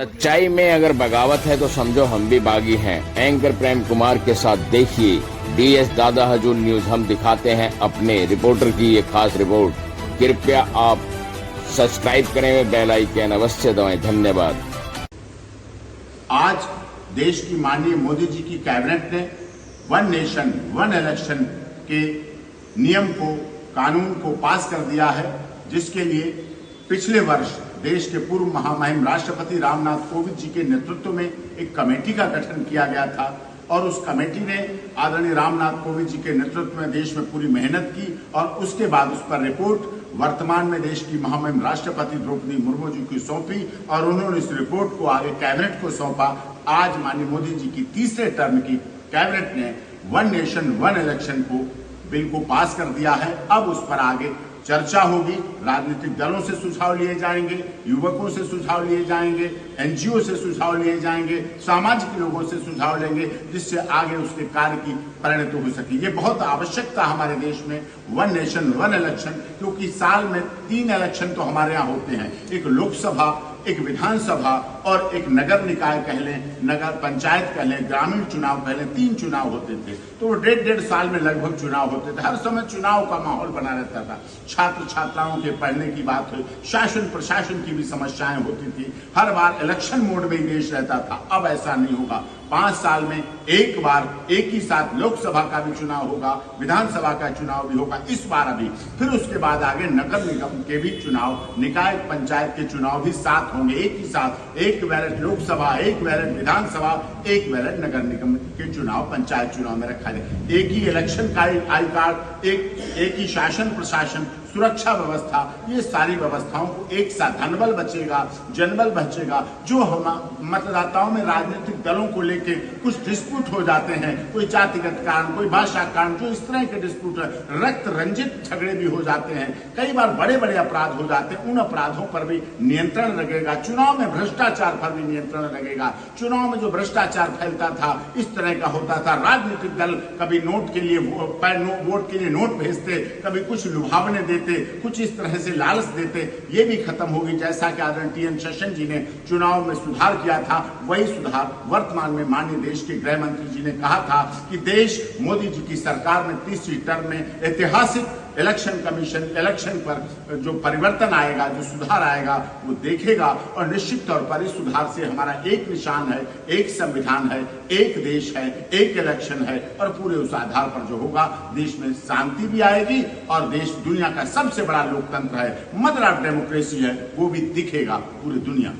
सच्चाई में अगर बगावत है तो समझो हम भी बागी हैं। एंकर प्रेम कुमार के साथ देखिए डीएस दादा हजूर न्यूज। हम दिखाते हैं अपने रिपोर्टर की ये खास रिपोर्ट। कृपया आप सब्सक्राइब करें, बेल आइकन अवश्य दबाएं। धन्यवाद। आज देश की माननीय मोदी जी की कैबिनेट ने वन नेशन वन इलेक्शन के नियम को, कानून को पास कर दिया है, जिसके लिए पिछले वर्ष देश के पूर्व महामहिम राष्ट्रपति रामनाथ कोविंद जी के नेतृत्व में एक कमेटी का गठन किया गया था और उस कमेटी ने आदरणीय रामनाथ कोविंद जी के नेतृत्व में देश में पूरी मेहनत की और उसके बाद उस पर रिपोर्ट वर्तमान में देश की महामहिम राष्ट्रपति द्रौपदी मुर्मू जी को सौंपी और उन्होंने इस रिपोर्ट को आगे कैबिनेट को सौंपा। आज माननीय मोदी जी की तीसरे टर्म की कैबिनेट ने वन नेशन वन इलेक्शन को बिल को पास कर दिया है। अब उस पर आगे चर्चा होगी, राजनीतिक दलों से सुझाव लिए जाएंगे, युवकों से सुझाव लिए जाएंगे, एनजीओ से सुझाव लिए जाएंगे, सामाजिक लोगों से सुझाव लेंगे, जिससे आगे उसके कार्य की परिणति हो सके। ये बहुत आवश्यकता हमारे देश में वन नेशन वन इलेक्शन, क्योंकि साल में 3 इलेक्शन तो हमारे यहाँ होते हैं, एक लोकसभा, एक विधानसभा और एक नगर निकाय कह लें, नगर पंचायत कह लें, ग्रामीण चुनाव कह लें। 3 चुनाव होते थे, तो 1.5 साल में लगभग चुनाव होते थे। हर समय चुनाव का माहौल बना रहता था। छात्र छात्राओं के पढ़ने की बात हुई, शासन प्रशासन की भी समस्याएं होती थी। हर बार इलेक्शन मोड में ही देश रहता था। अब ऐसा नहीं होगा। 5 साल में एक बार एक ही साथ लोकसभा का भी चुनाव होगा, विधानसभा का चुनाव भी होगा इस बार अभी। फिर उसके बाद आगे नगर निगम के भी चुनाव, निकाय पंचायत के चुनाव भी साथ होंगे एक ही साथ। एक बैलेट लोकसभा, एक बैलेट विधानसभा, एक बैलेट नगर निगम के चुनाव, पंचायत चुनाव में रखा जाए। एक ही इलेक्शन का आई कार्ड, एक ही शासन प्रशासन, सुरक्षा व्यवस्था, ये सारी व्यवस्थाओं को एक साथ। धनबल बचेगा, जनबल बचेगा। जो हम मतदाताओं में राजनीतिक दलों को लेके कुछ डिस्प्यूट हो जाते हैं, कोई जातिगत कारण, कोई भाषा कारण, जो इस तरह के डिस्प्यूट है, रक्त रंजित झगड़े भी हो जाते हैं, कई बार बड़े बड़े अपराध हो जाते हैं, उन अपराधों पर भी नियंत्रण लगेगा। चुनाव में भ्रष्टाचार पर भी नियंत्रण लगेगा। चुनाव में जो भ्रष्टाचार फैलता था, इस तरह का होता था, राजनीतिक दल कभी नोट के लिए वोट के लिए नोट भेजते, कभी कुछ लुभावने देते, कुछ इस तरह से लालच देते, ये भी खत्म होगी। जैसा कि आदरणीय टी.एन. शेषन जी ने चुनाव में सुधार किया था, वही सुधार वर्तमान में माननीय देश के गृह मंत्री जी ने कहा था कि देश मोदी जी की सरकार में तीसरी टर्म में ऐतिहासिक इलेक्शन कमीशन, इलेक्शन पर जो परिवर्तन आएगा, जो सुधार आएगा, वो देखेगा और निश्चित तौर पर इस सुधार से हमारा एक निशान है, एक संविधान है, एक देश है, एक इलेक्शन है और पूरे उस आधार पर जो होगा देश में शांति भी आएगी और देश दुनिया का सबसे बड़ा लोकतंत्र है, मदर ऑफ डेमोक्रेसी है, वो भी दिखेगा पूरी दुनिया।